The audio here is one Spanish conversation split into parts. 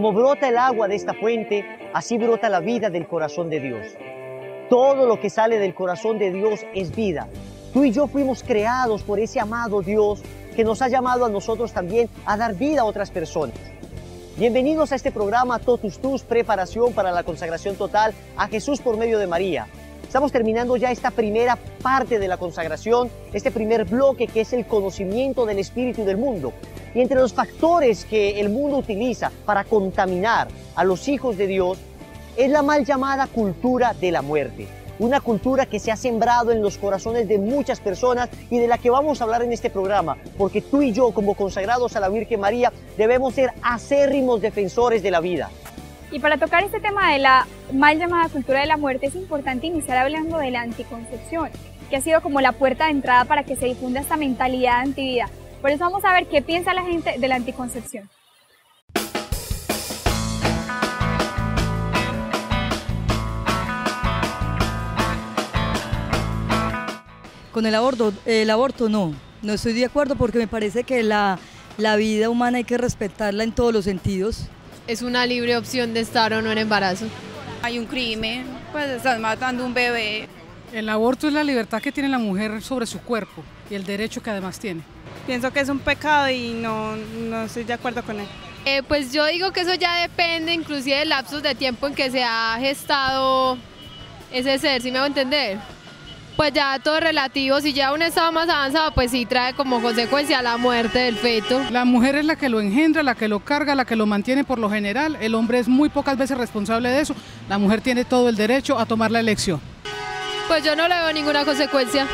Como brota el agua de esta fuente, así brota la vida del corazón de Dios. Todo lo que sale del corazón de Dios es vida. Tú y yo fuimos creados por ese amado Dios que nos ha llamado a nosotros también a dar vida a otras personas. Bienvenidos a este programa Totus Tus, preparación para la consagración total a Jesús por medio de María. Estamos terminando ya esta primera parte de la consagración, este primer bloque que es el conocimiento del espíritu del mundo. Y entre los factores que el mundo utiliza para contaminar a los hijos de Dios es la mal llamada cultura de la muerte. Una cultura que se ha sembrado en los corazones de muchas personas y de la que vamos a hablar en este programa, porque tú y yo, como consagrados a la Virgen María, debemos ser acérrimos defensores de la vida. Y para tocar este tema de la mal llamada cultura de la muerte, es importante iniciar hablando de la anticoncepción, que ha sido como la puerta de entrada para que se difunda esta mentalidad antivida. Por eso vamos a ver qué piensa la gente de la anticoncepción. Con el aborto no estoy de acuerdo porque me parece que la vida humana hay que respetarla en todos los sentidos. Es una libre opción de estar o no en embarazo. Hay un crimen, pues estás matando un bebé. El aborto es la libertad que tiene la mujer sobre su cuerpo y el derecho que además tiene. Pienso que es un pecado y no estoy de acuerdo con él. Pues yo digo que eso ya depende inclusive del lapsos de tiempo en que se ha gestado ese ser, ¿sí me hago entender? Pues ya todo es relativo, si ya un estado más avanzado, pues sí trae como consecuencia la muerte del feto. La mujer es la que lo engendra, la que lo carga, la que lo mantiene por lo general. El hombre es muy pocas veces responsable de eso. La mujer tiene todo el derecho a tomar la elección. Pues yo no le veo ninguna consecuencia.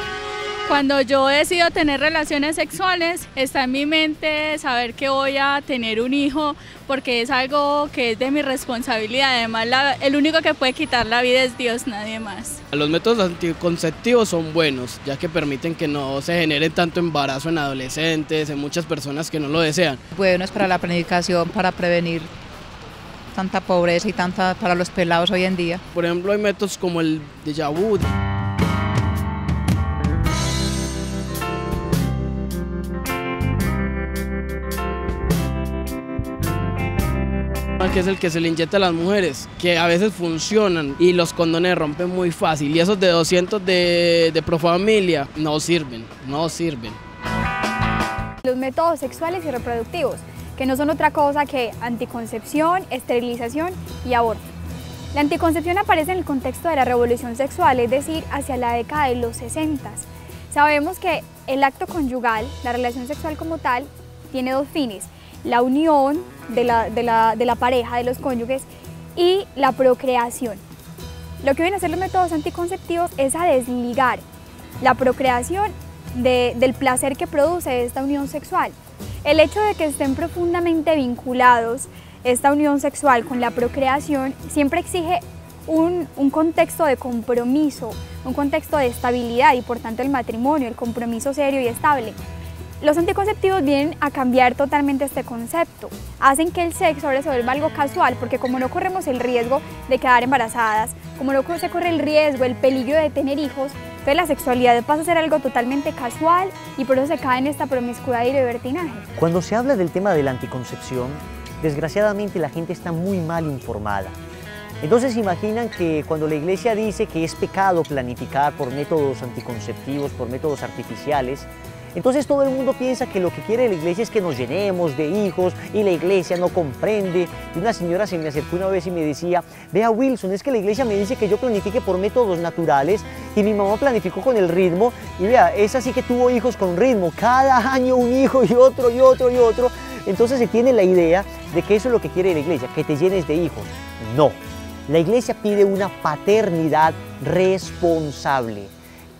Cuando yo decido tener relaciones sexuales, está en mi mente saber que voy a tener un hijo, porque es algo que es de mi responsabilidad. Además, el único que puede quitar la vida es Dios, nadie más. Los métodos anticonceptivos son buenos, ya que permiten que no se genere tanto embarazo en adolescentes, en muchas personas que no lo desean. Buenos para la planificación, para prevenir tanta pobreza y tanta para los pelados hoy en día. Por ejemplo, hay métodos como el déjà vu. Que es el que se le inyecta a las mujeres, que a veces funcionan y los condones rompen muy fácil, y esos de 200 de Profamilia no sirven. Los métodos sexuales y reproductivos, que no son otra cosa que anticoncepción, esterilización y aborto. La anticoncepción aparece en el contexto de la revolución sexual, es decir, hacia la década de los 60. Sabemos que el acto conyugal, la relación sexual como tal, tiene dos fines: la unión de la pareja, de los cónyuges, y la procreación. Lo que vienen a hacer los métodos anticonceptivos es a desligar la procreación del placer que produce esta unión sexual. El hecho de que estén profundamente vinculados esta unión sexual con la procreación siempre exige un contexto de compromiso, un contexto de estabilidad y por tanto el matrimonio, el compromiso serio y estable. Los anticonceptivos vienen a cambiar totalmente este concepto, hacen que el sexo ahora se vuelva algo casual, porque como no corremos el riesgo de quedar embarazadas, como no se corre el riesgo, el peligro de tener hijos, entonces la sexualidad pasa a ser algo totalmente casual y por eso se cae en esta promiscuidad y libertinaje. Cuando se habla del tema de la anticoncepción, desgraciadamente la gente está muy mal informada. Entonces imaginan que cuando la iglesia dice que es pecado planificar por métodos anticonceptivos, por métodos artificiales, entonces todo el mundo piensa que lo que quiere la iglesia es que nos llenemos de hijos y la iglesia no comprende. Y una señora se me acercó una vez y me decía: vea Wilson, es que la iglesia me dice que yo planifique por métodos naturales y mi mamá planificó con el ritmo y vea, esa sí que tuvo hijos con ritmo, cada año un hijo y otro y otro y otro. Entonces se tiene la idea de que eso es lo que quiere la iglesia, que te llenes de hijos. No, la iglesia pide una paternidad responsable,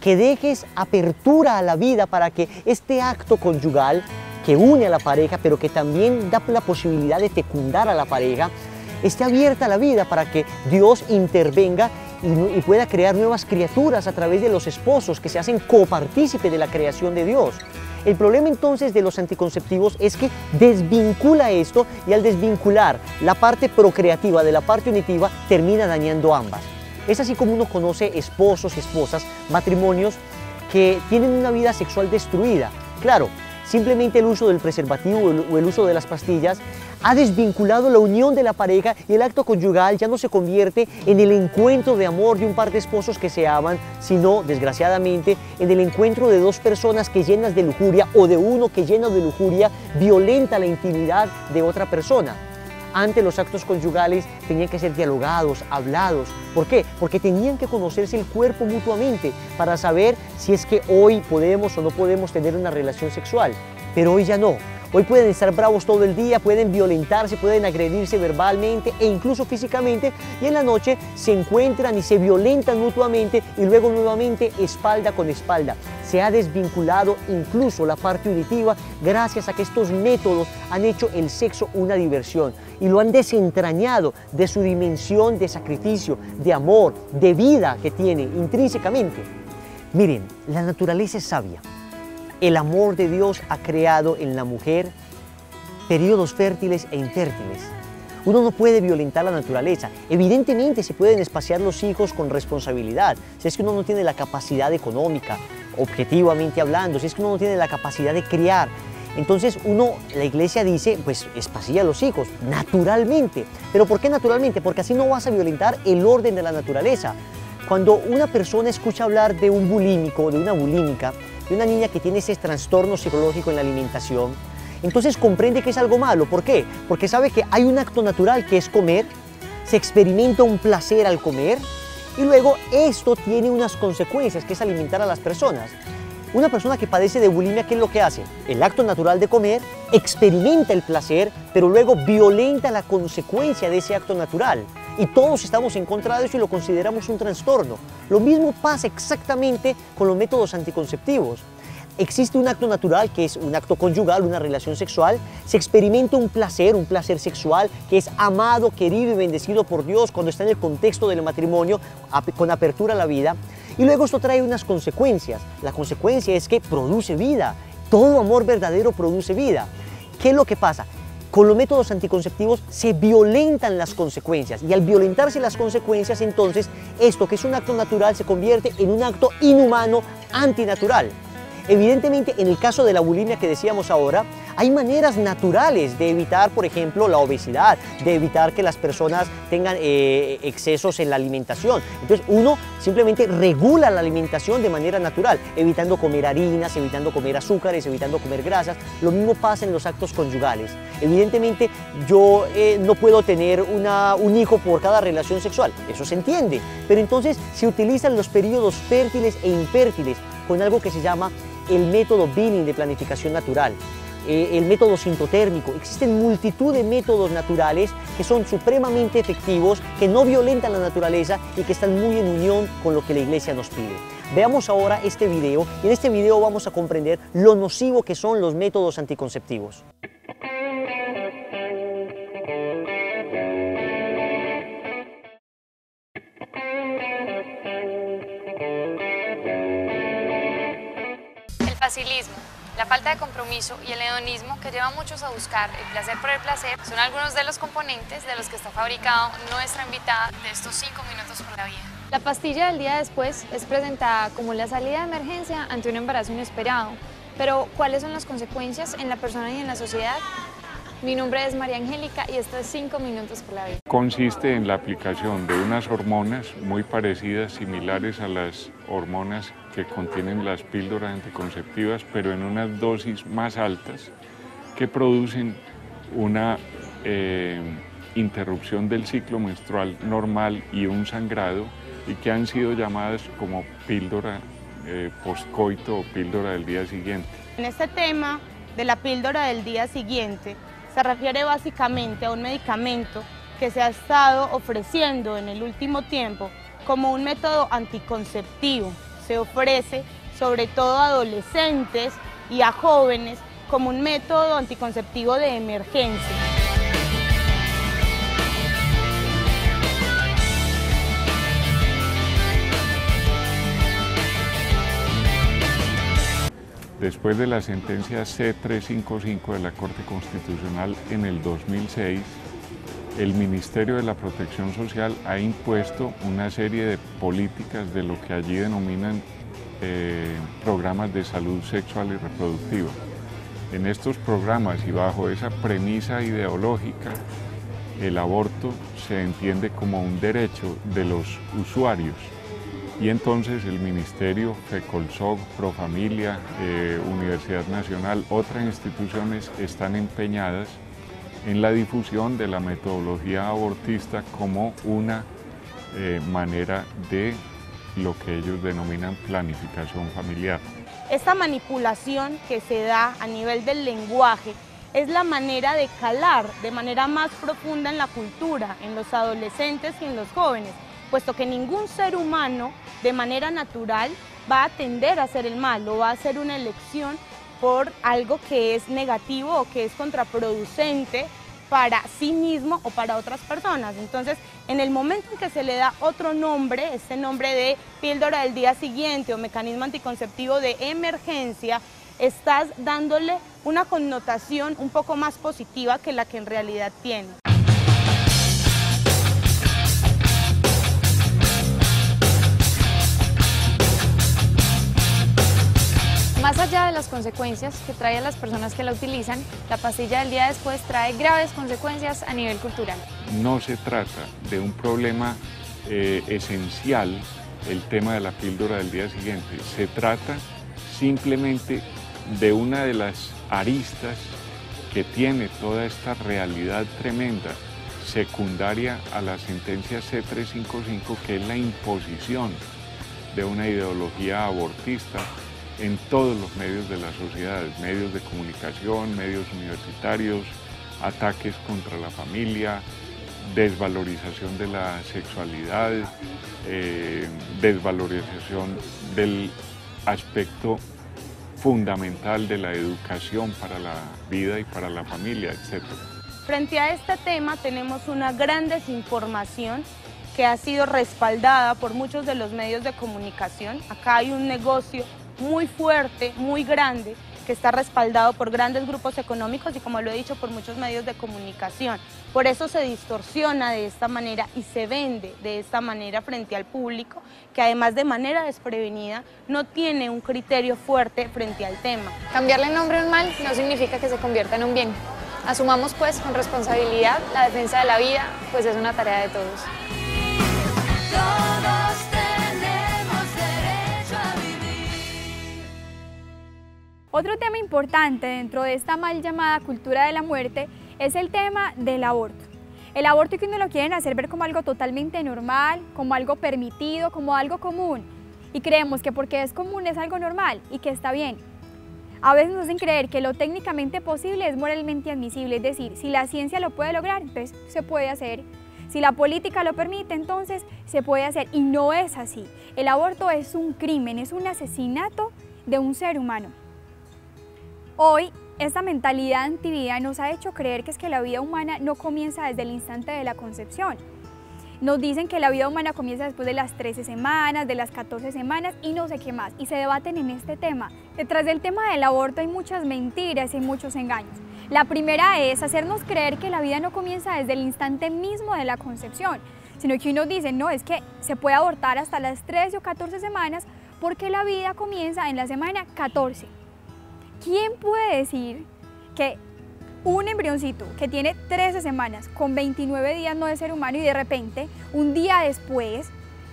que dejes apertura a la vida para que este acto conyugal que une a la pareja, pero que también da la posibilidad de fecundar a la pareja, esté abierta a la vida para que Dios intervenga y pueda crear nuevas criaturas a través de los esposos que se hacen copartícipe de la creación de Dios. El problema entonces de los anticonceptivos es que desvincula esto y al desvincular la parte procreativa de la parte unitiva termina dañando ambas. Es así como uno conoce esposos y esposas, matrimonios que tienen una vida sexual destruida. Claro, simplemente el uso del preservativo o el uso de las pastillas ha desvinculado la unión de la pareja y el acto conyugal ya no se convierte en el encuentro de amor de un par de esposos que se aman, sino, desgraciadamente, en el encuentro de dos personas que llenas de lujuria o de uno que lleno de lujuria violenta la intimidad de otra persona. Antes los actos conyugales tenían que ser dialogados, hablados. ¿Por qué? Porque tenían que conocerse el cuerpo mutuamente para saber si es que hoy podemos o no podemos tener una relación sexual. Pero hoy ya no. Hoy pueden estar bravos todo el día, pueden violentarse, pueden agredirse verbalmente e incluso físicamente, y en la noche se encuentran y se violentan mutuamente y luego nuevamente espalda con espalda. Se ha desvinculado incluso la parte auditiva gracias a que estos métodos han hecho el sexo una diversión y lo han desentrañado de su dimensión de sacrificio, de amor, de vida que tiene intrínsecamente. Miren, la naturaleza es sabia. El amor de Dios ha creado en la mujer periodos fértiles e infértiles. Uno no puede violentar la naturaleza. Evidentemente se pueden espaciar los hijos con responsabilidad. Si es que uno no tiene la capacidad económica, objetivamente hablando, si es que uno no tiene la capacidad de criar, entonces la iglesia dice, pues espacía a los hijos, naturalmente. ¿Pero por qué naturalmente? Porque así no vas a violentar el orden de la naturaleza. Cuando una persona escucha hablar de un bulímico, de una bulímica, de una niña que tiene ese trastorno psicológico en la alimentación, entonces comprende que es algo malo. ¿Por qué? Porque sabe que hay un acto natural que es comer, se experimenta un placer al comer y luego esto tiene unas consecuencias que es alimentar a las personas. Una persona que padece de bulimia, ¿qué es lo que hace? El acto natural de comer, experimenta el placer, pero luego violenta la consecuencia de ese acto natural. Y todos estamos en contra de eso y lo consideramos un trastorno. Lo mismo pasa exactamente con los métodos anticonceptivos. Existe un acto natural que es un acto conyugal, una relación sexual. Se experimenta un placer sexual que es amado, querido y bendecido por Dios cuando está en el contexto del matrimonio, con apertura a la vida. Y luego esto trae unas consecuencias. La consecuencia es que produce vida. Todo amor verdadero produce vida. ¿Qué es lo que pasa? Con los métodos anticonceptivos se violentan las consecuencias y al violentarse las consecuencias, entonces esto que es un acto natural se convierte en un acto inhumano, antinatural. Evidentemente, en el caso de la bulimia que decíamos ahora, hay maneras naturales de evitar, por ejemplo, la obesidad, de evitar que las personas tengan excesos en la alimentación. Entonces, uno simplemente regula la alimentación de manera natural, evitando comer harinas, evitando comer azúcares, evitando comer grasas. Lo mismo pasa en los actos conyugales. Evidentemente, yo no puedo tener un hijo por cada relación sexual, eso se entiende, pero entonces se utilizan los periodos fértiles e infértiles con algo que se llama el método Binning de planificación natural, el método sintotérmico. Existen multitud de métodos naturales que son supremamente efectivos, que no violentan la naturaleza y que están muy en unión con lo que la iglesia nos pide. Veamos ahora este video y en este video vamos a comprender lo nocivo que son los métodos anticonceptivos. El facilismo, la falta de compromiso y el hedonismo que llevan a muchos a buscar el placer por el placer son algunos de los componentes de los que está fabricado nuestra invitada de estos 5 minutos con la vida. La pastilla del día después es presentada como la salida de emergencia ante un embarazo inesperado. Pero, ¿cuáles son las consecuencias en la persona y en la sociedad? Mi nombre es María Angélica y esto es 5 minutos por la vida. Consiste en la aplicación de unas hormonas muy parecidas, similares a las hormonas que contienen las píldoras anticonceptivas, pero en unas dosis más altas que producen una interrupción del ciclo menstrual normal y un sangrado y que han sido llamadas como píldora postcoito o píldora del día siguiente. En este tema de la píldora del día siguiente se refiere básicamente a un medicamento que se ha estado ofreciendo en el último tiempo como un método anticonceptivo. Se ofrece sobre todo a adolescentes y a jóvenes como un método anticonceptivo de emergencia. Después de la sentencia C-355 de la Corte Constitucional en el 2006, el Ministerio de la Protección Social ha impuesto una serie de políticas de lo que allí denominan programas de salud sexual y reproductiva. En estos programas y bajo esa premisa ideológica, el aborto se entiende como un derecho de los usuarios y entonces el Ministerio, FECOLSOC, Profamilia, Universidad Nacional, otras instituciones están empeñadas en la difusión de la metodología abortista como una manera de lo que ellos denominan planificación familiar. Esta manipulación que se da a nivel del lenguaje es la manera de calar de manera más profunda en la cultura, en los adolescentes y en los jóvenes, puesto que ningún ser humano de manera natural va a tender a hacer el mal o va a hacer una elección por algo que es negativo o que es contraproducente para sí mismo o para otras personas. Entonces, en el momento en que se le da otro nombre, este nombre de píldora del día siguiente o mecanismo anticonceptivo de emergencia, estás dándole una connotación un poco más positiva que la que en realidad tiene. Más allá de las consecuencias que trae a las personas que la utilizan, la pastilla del día después trae graves consecuencias a nivel cultural. No se trata de un problema esencial, el tema de la píldora del día siguiente. Se trata simplemente de una de las aristas que tiene toda esta realidad tremenda, secundaria a la sentencia C355, que es la imposición de una ideología abortista en todos los medios de la sociedad, medios de comunicación, medios universitarios, ataques contra la familia, desvalorización de la sexualidad, desvalorización del aspecto fundamental de la educación para la vida y para la familia, etc. Frente a este tema tenemos una gran desinformación que ha sido respaldada por muchos de los medios de comunicación. Acá hay un negocio muy fuerte, muy grande, que está respaldado por grandes grupos económicos y, como lo he dicho, por muchos medios de comunicación. Por eso se distorsiona de esta manera y se vende de esta manera frente al público, que además de manera desprevenida no tiene un criterio fuerte frente al tema. Cambiarle el nombre a un mal no significa que se convierta en un bien. Asumamos pues con responsabilidad la defensa de la vida, pues es una tarea de todos. Otro tema importante dentro de esta mal llamada cultura de la muerte es el tema del aborto. El aborto que uno lo quieren hacer ver como algo totalmente normal, como algo permitido, como algo común. Y creemos que porque es común es algo normal y que está bien. A veces nos hacen creer que lo técnicamente posible es moralmente admisible, es decir, si la ciencia lo puede lograr, entonces se puede hacer. Si la política lo permite, entonces se puede hacer. Y no es así. El aborto es un crimen, es un asesinato de un ser humano. Hoy, esta mentalidad antivida nos ha hecho creer que es que la vida humana no comienza desde el instante de la concepción. Nos dicen que la vida humana comienza después de las 13 semanas, de las 14 semanas y no sé qué más, y se debaten en este tema. Detrás del tema del aborto hay muchas mentiras y muchos engaños. La primera es hacernos creer que la vida no comienza desde el instante mismo de la concepción, sino que uno dice, no, es que se puede abortar hasta las 13 o 14 semanas porque la vida comienza en la semana 14. ¿Quién puede decir que un embrioncito que tiene 13 semanas con 29 días no es ser humano y de repente, un día después,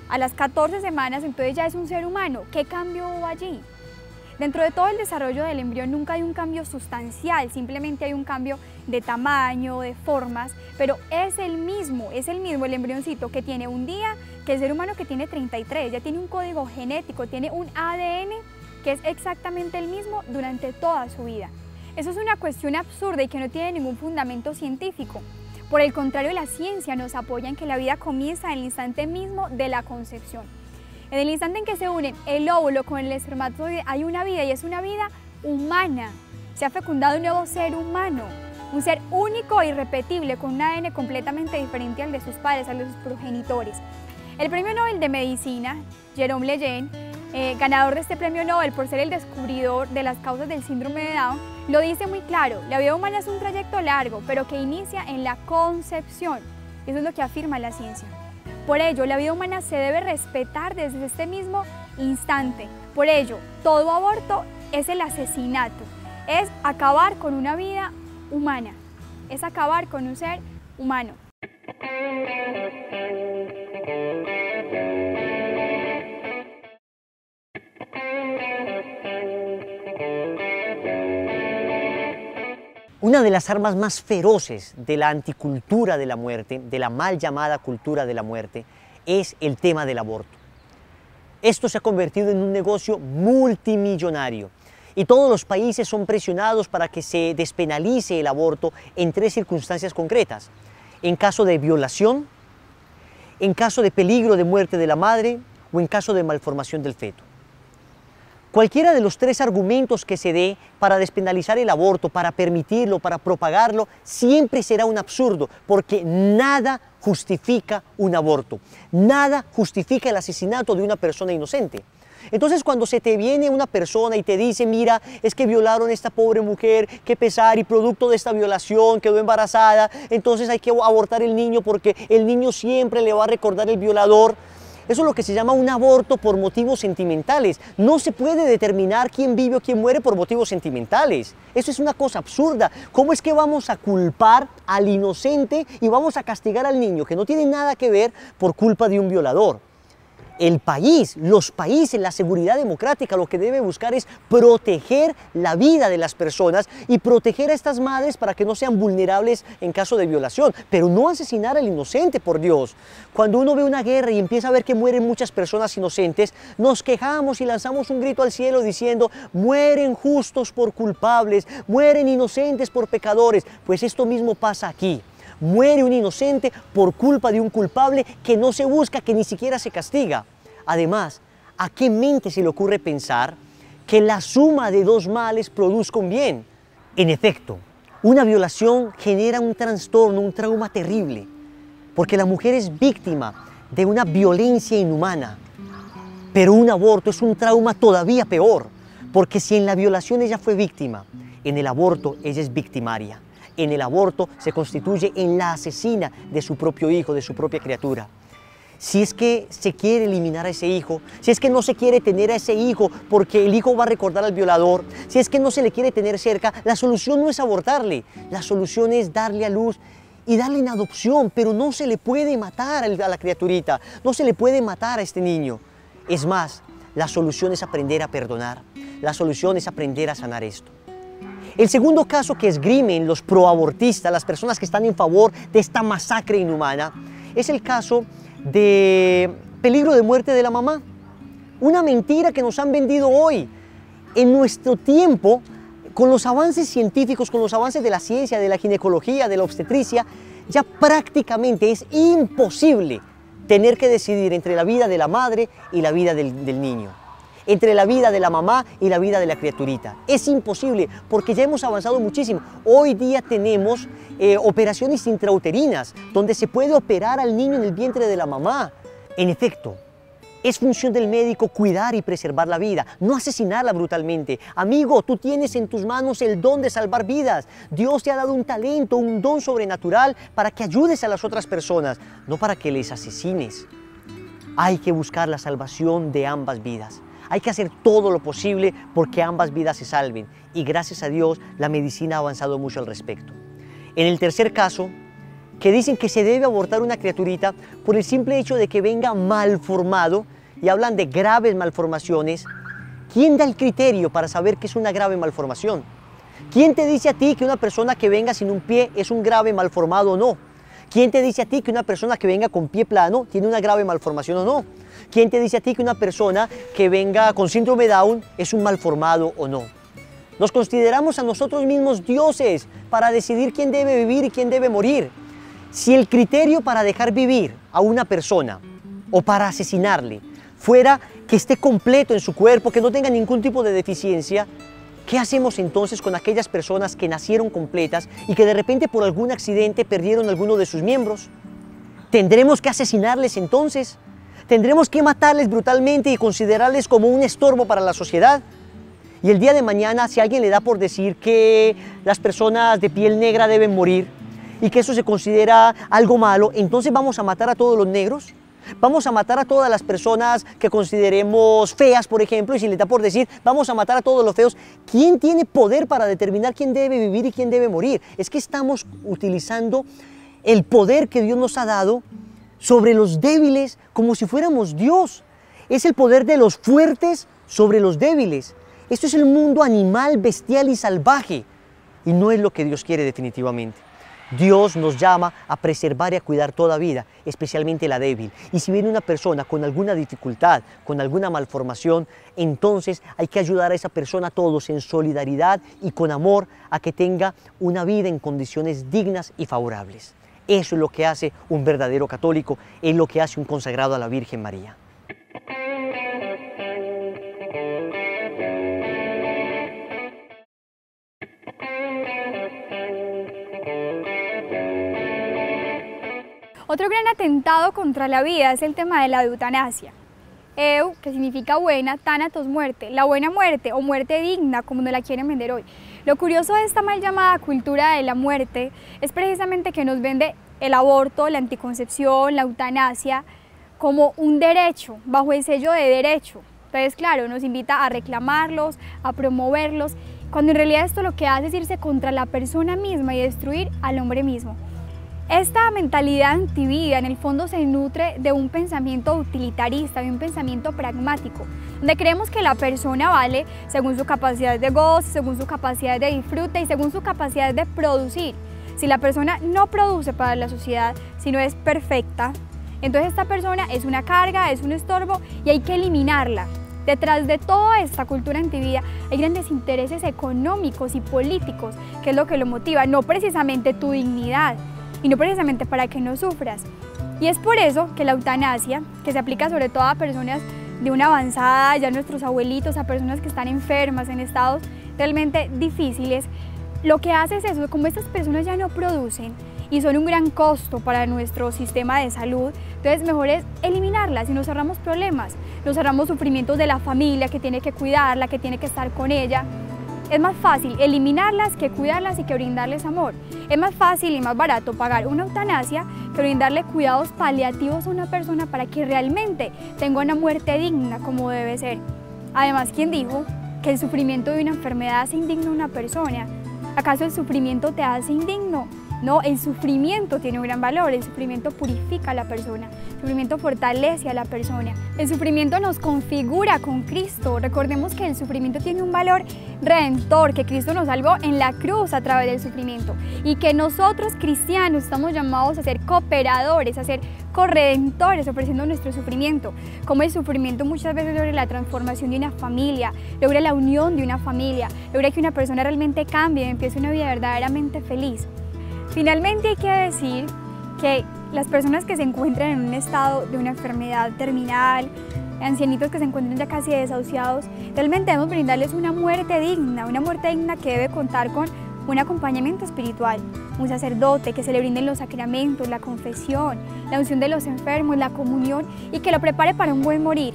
a las 14 semanas, entonces ya es un ser humano? ¿Qué cambio hubo allí? Dentro de todo el desarrollo del embrión nunca hay un cambio sustancial, simplemente hay un cambio de tamaño, de formas, pero es el mismo el embrioncito que tiene un día que el ser humano que tiene 33, ya tiene un código genético, tiene un ADN que es exactamente el mismo durante toda su vida. Eso es una cuestión absurda y que no tiene ningún fundamento científico. Por el contrario, la ciencia nos apoya en que la vida comienza en el instante mismo de la concepción. En el instante en que se unen el óvulo con el espermatozoide hay una vida y es una vida humana. Se ha fecundado un nuevo ser humano, un ser único e irrepetible con un ADN completamente diferente al de sus padres, al de sus progenitores. El premio Nobel de Medicina, Jerome Lejeune, ganador de este premio Nobel por ser el descubridor de las causas del síndrome de Down, lo dice muy claro: la vida humana es un trayecto largo, pero que inicia en la concepción. Eso es lo que afirma la ciencia. Por ello, la vida humana se debe respetar desde este mismo instante. Por ello, todo aborto es el asesinato. es acabar con una vida humana, es acabar con un ser humano. Una de las armas más feroces de la anticultura de la muerte, de la mal llamada cultura de la muerte, es el tema del aborto. Esto se ha convertido en un negocio multimillonario y todos los países son presionados para que se despenalice el aborto en 3 circunstancias concretas: en caso de violación, en caso de peligro de muerte de la madre o en caso de malformación del feto. Cualquiera de los 3 argumentos que se dé para despenalizar el aborto, para permitirlo, para propagarlo, siempre será un absurdo, porque nada justifica un aborto, nada justifica el asesinato de una persona inocente. Entonces, cuando se te viene una persona y te dice, mira, es que violaron a esta pobre mujer, qué pesar, y producto de esta violación quedó embarazada, entonces hay que abortar el niño porque el niño siempre le va a recordar el violador. Eso es lo que se llama un aborto por motivos sentimentales. No se puede determinar quién vive o quién muere por motivos sentimentales. Eso es una cosa absurda. ¿Cómo es que vamos a culpar al inocente y vamos a castigar al niño que no tiene nada que ver por culpa de un violador? El país, los países, la seguridad democrática lo que debe buscar es proteger la vida de las personas y proteger a estas madres para que no sean vulnerables en caso de violación, pero no asesinar al inocente, por Dios. Cuando uno ve una guerra y empieza a ver que mueren muchas personas inocentes, nos quejamos y lanzamos un grito al cielo diciendo, mueren justos por culpables, mueren inocentes por pecadores. Pues esto mismo pasa aquí. Muere un inocente por culpa de un culpable que no se busca, que ni siquiera se castiga. Además, ¿a qué mente se le ocurre pensar que la suma de 2 males produzca un bien? En efecto, una violación genera un trastorno, un trauma terrible, porque la mujer es víctima de una violencia inhumana. Pero un aborto es un trauma todavía peor, porque si en la violación ella fue víctima, en el aborto ella es victimaria. En el aborto se constituye en la asesina de su propio hijo, de su propia criatura. Si es que se quiere eliminar a ese hijo, si es que no se quiere tener a ese hijo porque el hijo va a recordar al violador, si es que no se le quiere tener cerca, la solución no es abortarle, la solución es darle a luz y darle en adopción, pero no se le puede matar a la criaturita, no se le puede matar a este niño. Es más, la solución es aprender a perdonar, la solución es aprender a sanar esto. El segundo caso que esgrimen los proabortistas, las personas que están en favor de esta masacre inhumana, es el caso de peligro de muerte de la mamá. Una mentira que nos han vendido hoy. En nuestro tiempo, con los avances científicos, con los avances de la ciencia, de la ginecología, de la obstetricia, ya prácticamente es imposible tener que decidir entre la vida de la madre y la vida del niño, entre la vida de la mamá y la vida de la criaturita. Es imposible porque ya hemos avanzado muchísimo. Hoy día tenemos operaciones intrauterinas donde se puede operar al niño en el vientre de la mamá. En efecto, es función del médico cuidar y preservar la vida, no asesinarla brutalmente. Amigo, tú tienes en tus manos el don de salvar vidas. Dios te ha dado un talento, un don sobrenatural para que ayudes a las otras personas, no para que les asesines. Hay que buscar la salvación de ambas vidas. Hay que hacer todo lo posible porque ambas vidas se salven y gracias a Dios la medicina ha avanzado mucho al respecto. En el tercer caso, que dicen que se debe abortar una criaturita por el simple hecho de que venga malformado y hablan de graves malformaciones, ¿quién da el criterio para saber que es una grave malformación? ¿Quién te dice a ti que una persona que venga sin un pie es un grave malformado o no? ¿Quién te dice a ti que una persona que venga con pie plano tiene una grave malformación o no? ¿Quién te dice a ti que una persona que venga con síndrome Down es un malformado o no? Nos consideramos a nosotros mismos dioses para decidir quién debe vivir y quién debe morir. Si el criterio para dejar vivir a una persona o para asesinarle fuera que esté completo en su cuerpo, que no tenga ningún tipo de deficiencia, ¿qué hacemos entonces con aquellas personas que nacieron completas y que de repente por algún accidente perdieron alguno de sus miembros? ¿Tendremos que asesinarles entonces? ¿Tendremos que matarles brutalmente y considerarles como un estorbo para la sociedad? Y el día de mañana, si alguien le da por decir que las personas de piel negra deben morir y que eso se considera algo malo, ¿entonces vamos a matar a todos los negros? Vamos a matar a todas las personas que consideremos feas, por ejemplo, y si les da por decir, vamos a matar a todos los feos. ¿Quién tiene poder para determinar quién debe vivir y quién debe morir? Es que estamos utilizando el poder que Dios nos ha dado sobre los débiles como si fuéramos Dios. Es el poder de los fuertes sobre los débiles. Esto es el mundo animal, bestial y salvaje. Y no es lo que Dios quiere definitivamente. Dios nos llama a preservar y a cuidar toda vida, especialmente la débil. Y si viene una persona con alguna dificultad, con alguna malformación, entonces hay que ayudar a esa persona todos en solidaridad y con amor a que tenga una vida en condiciones dignas y favorables. Eso es lo que hace un verdadero católico, es lo que hace un consagrado a la Virgen María. Otro gran atentado contra la vida es el tema de la eutanasia. Eu, que significa buena, thanatos, muerte, la buena muerte o muerte digna, como nos la quieren vender hoy. Lo curioso de esta mal llamada cultura de la muerte es precisamente que nos vende el aborto, la anticoncepción, la eutanasia como un derecho, bajo el sello de derecho. Entonces, claro, nos invita a reclamarlos, a promoverlos, cuando en realidad esto lo que hace es irse contra la persona misma y destruir al hombre mismo. Esta mentalidad antivida en el fondo se nutre de un pensamiento utilitarista, de un pensamiento pragmático, donde creemos que la persona vale según su capacidad de goce, según su capacidad de disfrute y según su capacidad de producir. Si la persona no produce para la sociedad, si no es perfecta, entonces esta persona es una carga, es un estorbo y hay que eliminarla. Detrás de toda esta cultura antivida hay grandes intereses económicos y políticos, que es lo que lo motiva, no precisamente tu dignidad, y no precisamente para que no sufras. Y es por eso que la eutanasia, que se aplica sobre todo a personas de una avanzada, ya nuestros abuelitos, a personas que están enfermas, en estados realmente difíciles, lo que hace es eso, como estas personas ya no producen y son un gran costo para nuestro sistema de salud, entonces mejor es eliminarlas y nos ahorramos problemas, nos ahorramos sufrimientos de la familia que tiene que cuidarla, que tiene que estar con ella. Es más fácil eliminarlas que cuidarlas y que brindarles amor. Es más fácil y más barato pagar una eutanasia que brindarle cuidados paliativos a una persona para que realmente tenga una muerte digna como debe ser. Además, ¿quién dijo que el sufrimiento de una enfermedad hace indigno a una persona? ¿Acaso el sufrimiento te hace indigno? No, el sufrimiento tiene un gran valor, el sufrimiento purifica a la persona, el sufrimiento fortalece a la persona, el sufrimiento nos configura con Cristo. Recordemos que el sufrimiento tiene un valor redentor, que Cristo nos salvó en la cruz a través del sufrimiento y que nosotros cristianos estamos llamados a ser cooperadores, a ser corredentores ofreciendo nuestro sufrimiento, como el sufrimiento muchas veces logra la transformación de una familia, logra la unión de una familia, logra que una persona realmente cambie y empiece una vida verdaderamente feliz. Finalmente hay que decir que las personas que se encuentran en un estado de una enfermedad terminal, ancianitos que se encuentran ya casi desahuciados, realmente debemos brindarles una muerte digna que debe contar con un acompañamiento espiritual, un sacerdote que se le brinden los sacramentos, la confesión, la unción de los enfermos, la comunión y que lo prepare para un buen morir.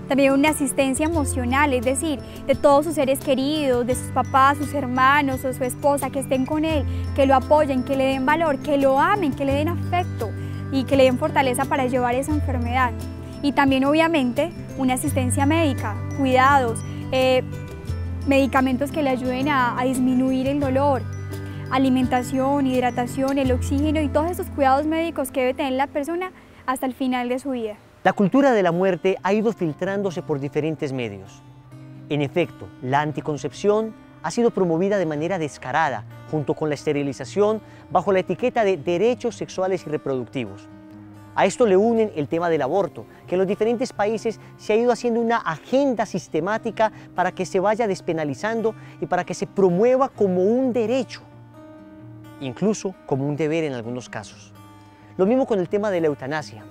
También una asistencia emocional, es decir, de todos sus seres queridos, de sus papás, sus hermanos o su esposa, que estén con él, que lo apoyen, que le den valor, que lo amen, que le den afecto y que le den fortaleza para llevar esa enfermedad. Y también obviamente una asistencia médica, cuidados, medicamentos que le ayuden a disminuir el dolor, alimentación, hidratación, el oxígeno y todos esos cuidados médicos que debe tener la persona hasta el final de su vida. La cultura de la muerte ha ido filtrándose por diferentes medios. En efecto, la anticoncepción ha sido promovida de manera descarada, junto con la esterilización, bajo la etiqueta de derechos sexuales y reproductivos. A esto le unen el tema del aborto, que en los diferentes países se ha ido haciendo una agenda sistemática para que se vaya despenalizando y para que se promueva como un derecho, incluso como un deber en algunos casos. Lo mismo con el tema de la eutanasia.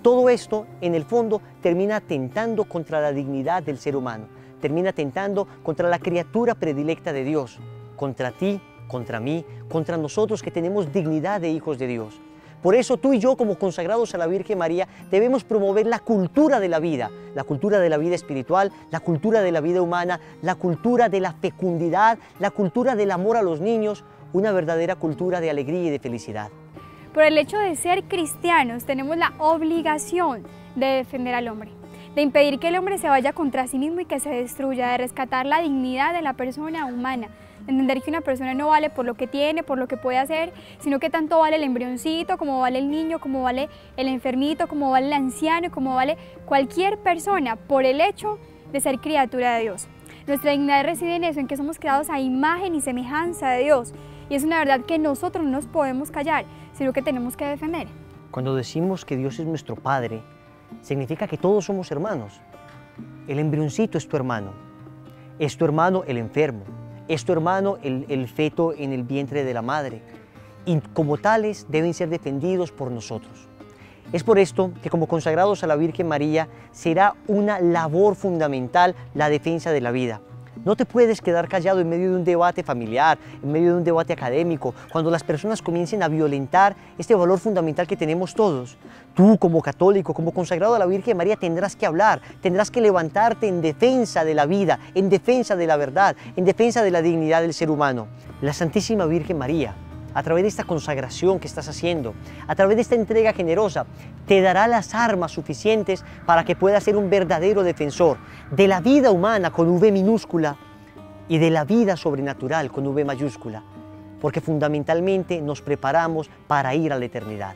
Todo esto, en el fondo, termina atentando contra la dignidad del ser humano, termina atentando contra la criatura predilecta de Dios, contra ti, contra mí, contra nosotros que tenemos dignidad de hijos de Dios. Por eso tú y yo, como consagrados a la Virgen María, debemos promover la cultura de la vida espiritual, la cultura de la vida humana, la cultura de la fecundidad, la cultura del amor a los niños, una verdadera cultura de alegría y de felicidad. Por el hecho de ser cristianos tenemos la obligación de defender al hombre, de impedir que el hombre se vaya contra sí mismo y que se destruya, de rescatar la dignidad de la persona humana, de entender que una persona no vale por lo que tiene, por lo que puede hacer, sino que tanto vale el embrioncito, como vale el niño, como vale el enfermito, como vale el anciano, como vale cualquier persona por el hecho de ser criatura de Dios. Nuestra dignidad reside en eso, en que somos creados a imagen y semejanza de Dios, y es una verdad que nosotros no nos podemos callar, sino que tenemos que defender. Cuando decimos que Dios es nuestro Padre, significa que todos somos hermanos. El embrioncito es tu hermano el enfermo, es tu hermano el feto en el vientre de la madre, y como tales deben ser defendidos por nosotros. Es por esto que como consagrados a la Virgen María será una labor fundamental la defensa de la vida. No te puedes quedar callado en medio de un debate familiar, en medio de un debate académico, cuando las personas comiencen a violentar este valor fundamental que tenemos todos. Tú, como católico, como consagrado a la Virgen María, tendrás que hablar, tendrás que levantarte en defensa de la vida, en defensa de la verdad, en defensa de la dignidad del ser humano. La Santísima Virgen María, a través de esta consagración que estás haciendo, a través de esta entrega generosa, te dará las armas suficientes para que puedas ser un verdadero defensor de la vida humana con V minúscula y de la vida sobrenatural con V mayúscula, porque fundamentalmente nos preparamos para ir a la eternidad.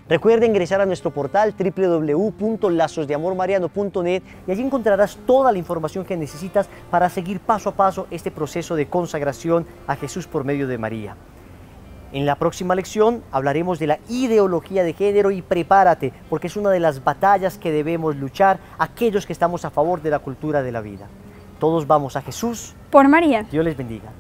Recuerda ingresar a nuestro portal www.lazosdeamormariano.net y allí encontrarás toda la información que necesitas para seguir paso a paso este proceso de consagración a Jesús por medio de María. En la próxima lección hablaremos de la ideología de género y prepárate, porque es una de las batallas que debemos luchar aquellos que estamos a favor de la cultura de la vida. Todos vamos a Jesús. Por María. Dios les bendiga.